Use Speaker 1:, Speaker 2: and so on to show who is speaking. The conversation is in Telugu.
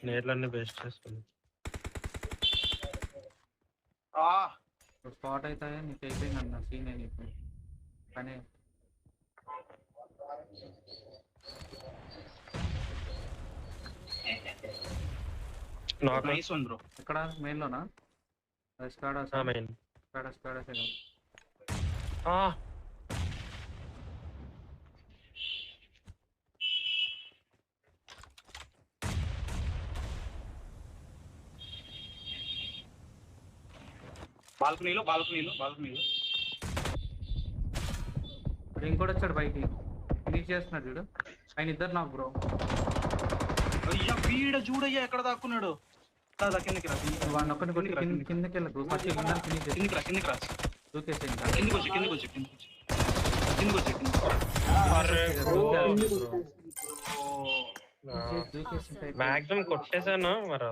Speaker 1: నేట్లన్నీ బెస్ట్ చేసుకుని
Speaker 2: స్పాట్ అవుతాయా నీకు అయిపోయింది అన్న సీన్ నీకు కానీ
Speaker 3: నైస్ వన్ బ్రో.
Speaker 2: ఎక్కడ మెయిన్ లోనా స్కాడా
Speaker 1: మెయిన్
Speaker 2: స్కాడా
Speaker 3: బాల్కనీలో
Speaker 2: ఇంకోటి వచ్చాడు బయటికి ఫినిష్ చేస్తున్నాడు చూడు ఆయన ఇద్దరు నాకు బ్రో.
Speaker 3: అయ్యా వీడ చూడయ్యా ఎక్కడ దాక్కున్నాడు. కిందకి రా,
Speaker 2: వాడిని ఒక్కడిని కొట్టి కిందకి వెళ్ళకు ఫస్ట్ ఫినిష్ చేసి
Speaker 3: కిందకి రా.
Speaker 2: దూకేసి
Speaker 3: కిందకి వచ్చి
Speaker 1: మాక్సిమం కొట్టేసాను మరి